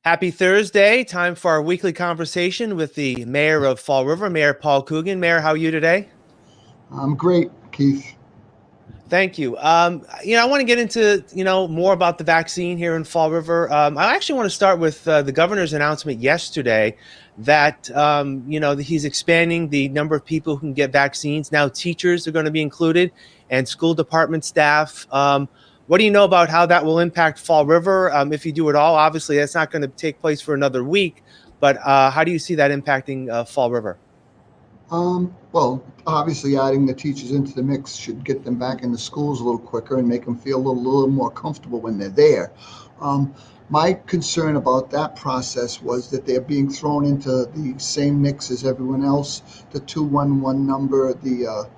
Happy Thursday. Time for our weekly conversation with the Mayor of Fall River, Mayor Paul Coogan. Mayor, how are you today? I'm great, Keith. Thank you. I want to get into, more about the vaccine here in Fall River. I actually want to start with the governor's announcement yesterday that, he's expanding the number of people who can get vaccines. Now teachers are going to be included and school department staff. What do you know about how that will impact Fall River? If you do it all, obviously that's not going to take place for another week, but how do you see that impacting Fall River? Well, obviously, adding the teachers into the mix should get them back in the schools a little quicker and make them feel a little more comfortable when they're there. Um, my concern about that process was that they're being thrown into the same mix as everyone else. The 211 number, the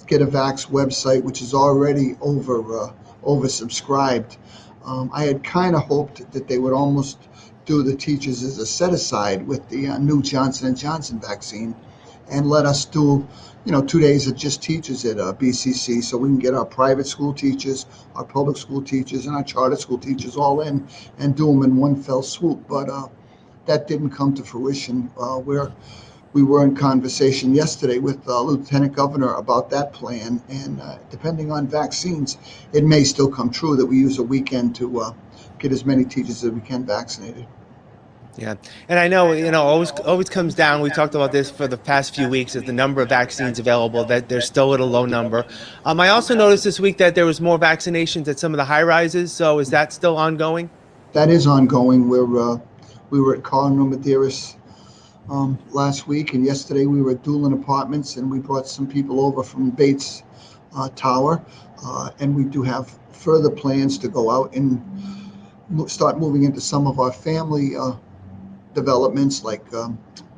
Get a Vax website, which is already oversubscribed. I had kind of hoped that they would almost do the teachers as a set aside with the new Johnson & Johnson vaccine and let us do 2 days of just teachers at BCC, so we can get our private school teachers, our public school teachers, and our charter school teachers all in and do them in one fell swoop. But that didn't come to fruition. We were in conversation yesterday with Lieutenant Governor about that plan, and depending on vaccines, it may still come true that we use a weekend to get as many teachers as we can vaccinated. Yeah. And I know, always comes down. We talked about this for the past few weeks, is the number of vaccines available, that there's still at a low number. I also noticed this week that there was more vaccinations at some of the high rises. So is that still ongoing? That is ongoing. We were at Colin Madeiras last week, and yesterday we were at Doolin Apartments, and we brought some people over from Bates Tower, and we do have further plans to go out and start moving into some of our family developments like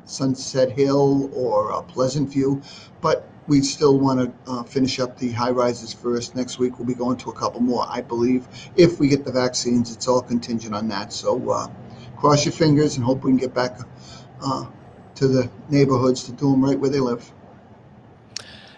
Sunset Hill or Pleasant View, but we still want to finish up the high rises first. Next week we'll be going to a couple more, I believe. If we get the vaccines, it's all contingent on that. So cross your fingers and hope we can get back to the neighborhoods to do them right where they live.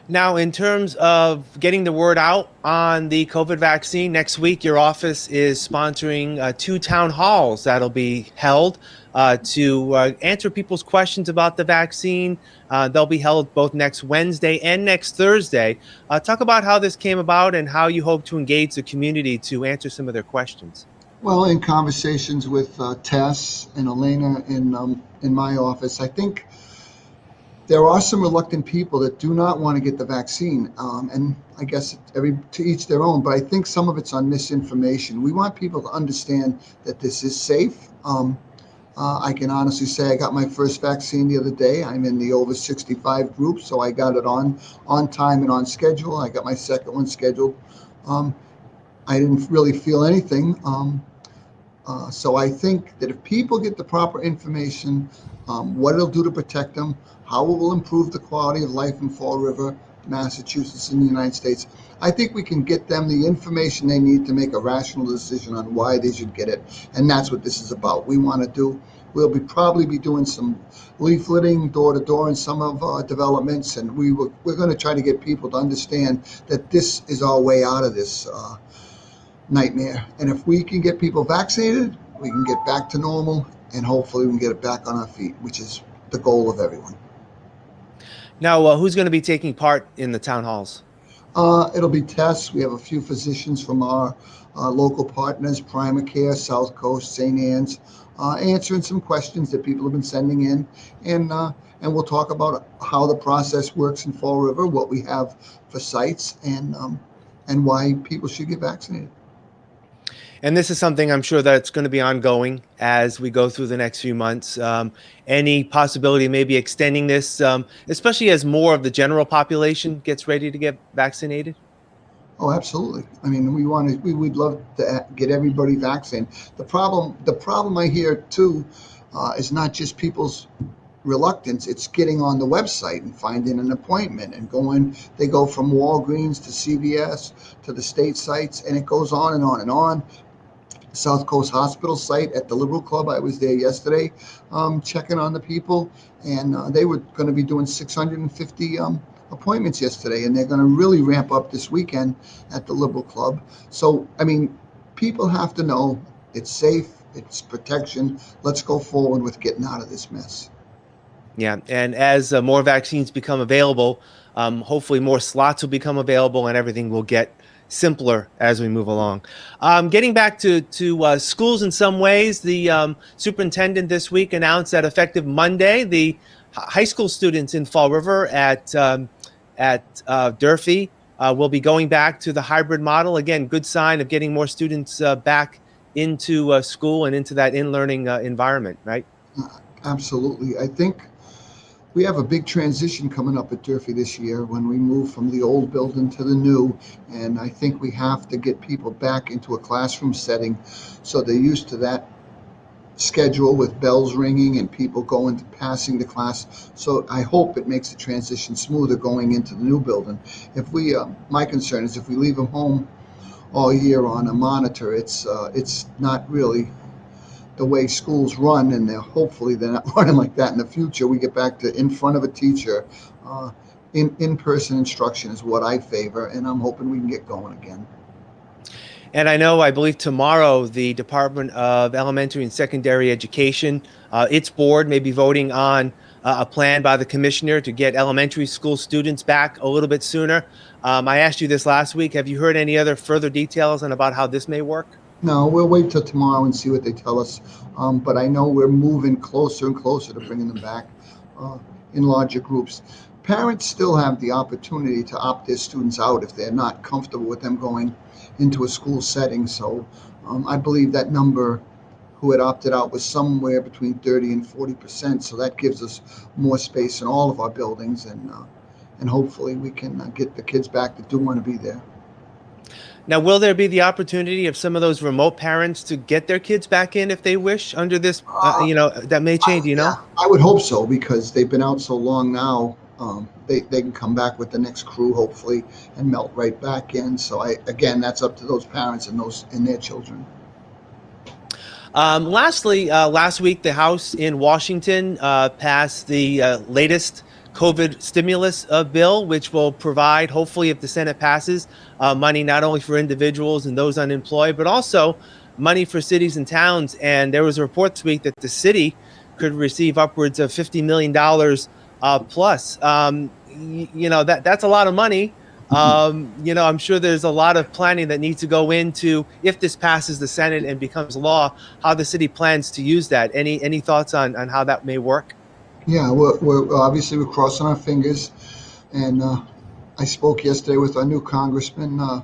Now, in terms of getting the word out on the COVID vaccine, next week your office is sponsoring 2 town halls that'll be held to answer people's questions about the vaccine. They'll be held both next Wednesday and next Thursday. Talk about how this came about and how you hope to engage the community to answer some of their questions. Well, in conversations with Tess and Elena in my office, I think there are some reluctant people that do not want to get the vaccine, and I guess to each their own, but I think some of it's on misinformation. We want people to understand that this is safe. I can honestly say I got my first vaccine the other day. I'm in the over 65 group, so I got it on time and on schedule. I got my second one scheduled. I didn't really feel anything. So I think that if people get the proper information, what it'll do to protect them, how it will improve the quality of life in Fall River, Massachusetts, and the United States, I think we can get them the information they need to make a rational decision on why they should get it. And that's what this is about. We'll probably be doing some leafleting door to door in some of our developments, and we're going to try to get people to understand that this is our way out of this nightmare. And if we can get people vaccinated, we can get back to normal, and hopefully we can get it back on our feet, which is the goal of everyone. Now, who's going to be taking part in the town halls? It'll be Tess. We have a few physicians from our local partners, Primacare, South Coast, St. Anne's, answering some questions that people have been sending in, and we'll talk about how the process works in Fall River, what we have for sites, and why people should get vaccinated. And this is something I'm sure that's going to be ongoing as we go through the next few months. Any possibility of maybe extending this, especially as more of the general population gets ready to get vaccinated? Oh, absolutely. I mean, we would love to get everybody vaccinated. The problem I hear too is not just people's reluctance, it's getting on the website and finding an appointment and going. They go from Walgreens to CVS to the state sites, and it goes on and on and on. South Coast Hospital site at the Liberal Club, I was there yesterday checking on the people, and they were going to be doing 650 appointments yesterday, and they're going to really ramp up this weekend at the Liberal Club. So, I mean, people have to know it's safe, It's protection. Let's go forward with getting out of this mess. Yeah, and as more vaccines become available, hopefully more slots will become available, and everything will get simpler as we move along. Getting back to schools in some ways, the superintendent this week announced that effective Monday, the high school students in Fall River at Durfee will be going back to the hybrid model. Again, good sign of getting more students back into school and into that in-learning environment, right? Absolutely. I think we have a big transition coming up at Durfee this year when we move from the old building to the new. And I think we have to get people back into a classroom setting so they're used to that schedule with bells ringing and people going to passing the class. So I hope it makes the transition smoother going into the new building. If we, my concern is if we leave them home all year on a monitor, it's not really the way schools run, and hopefully they're not running like that in the future. We get back to in front of a teacher. In-person instruction is what I favor, and I'm hoping we can get going again. And I believe tomorrow the Department of Elementary and Secondary Education, its board may be voting on a plan by the commissioner to get elementary school students back a little bit sooner. I asked you this last week. Have you heard any other further details on about how this may work? No, we'll wait till tomorrow and see what they tell us. But I know we're moving closer and closer to bringing them back in larger groups. Parents still have the opportunity to opt their students out if they're not comfortable with them going into a school setting. So I believe that number who had opted out was somewhere between 30 and 40%. So that gives us more space in all of our buildings, and hopefully we can get the kids back that do want to be there. Now, will there be the opportunity of some of those remote parents to get their kids back in if they wish under this, that may change, Yeah, I would hope so because they've been out so long now. They can come back with the next crew, hopefully, and melt right back in. So again, that's up to those parents and their children. Lastly, last week, the House in Washington passed the latest COVID stimulus bill, which will provide, hopefully, if the Senate passes, money not only for individuals and those unemployed, but also money for cities and towns. And there was a report this week that the city could receive upwards of $50 million plus. That's a lot of money. I'm sure there's a lot of planning that needs to go into, if this passes the Senate and becomes law, how the city plans to use that. Any thoughts on how that may work? Yeah, we're obviously we're crossing our fingers, and I spoke yesterday with our new congressman,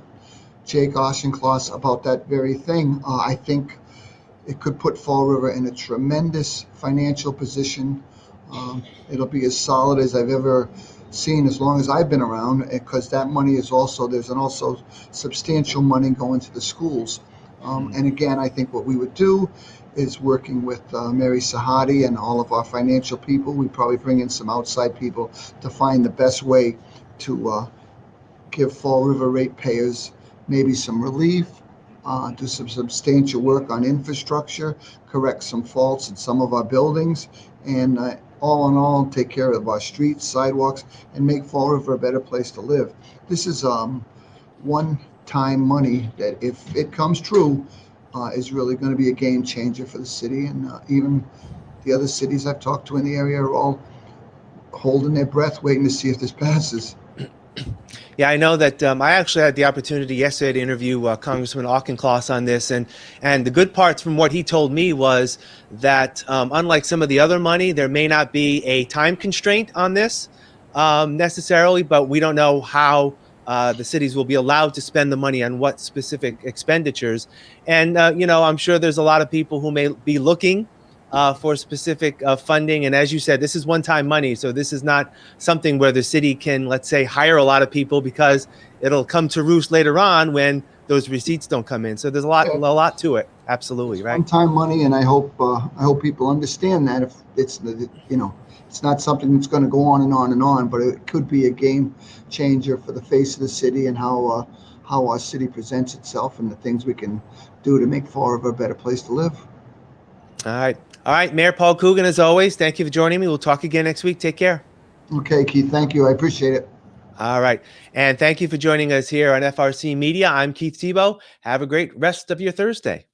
Jake Auchincloss, about that very thing. I think it could put Fall River in a tremendous financial position. It'll be as solid as I've ever seen as long as I've been around, because that money is there's also substantial money going to the schools. And again, I think what we would do is working with Mary Sahadi and all of our financial people. We probably bring in some outside people to find the best way to give Fall River ratepayers maybe some relief, do some substantial work on infrastructure, correct some faults in some of our buildings, and all in all, take care of our streets, sidewalks, and make Fall River a better place to live. This is one-time money that, if it comes true, is really going to be a game changer for the city. And even the other cities I've talked to in the area are all holding their breath, waiting to see if this passes. Yeah, I know that I actually had the opportunity yesterday to interview Congressman Auchincloss on this, and the good parts from what he told me was that unlike some of the other money, there may not be a time constraint on this necessarily, but we don't know how the cities will be allowed to spend the money on what specific expenditures. And I'm sure there's a lot of people who may be looking for specific funding. And as you said, this is one-time money. So this is not something where the city can, let's say, hire a lot of people, because it'll come to roost later on when those receipts don't come in. So there's a lot to it. Absolutely, right? One-time money, and I hope people understand that. If it's it's not something that's going to go on and on and on, but it could be a game changer for the face of the city and how our city presents itself and the things we can do to make Fall River a better place to live. All right, Mayor Paul Coogan, as always, thank you for joining me. We'll talk again next week. Take care. Okay, Keith, thank you. I appreciate it. All right. And thank you for joining us here on FRC Media. I'm Keith Tebow. Have a great rest of your Thursday.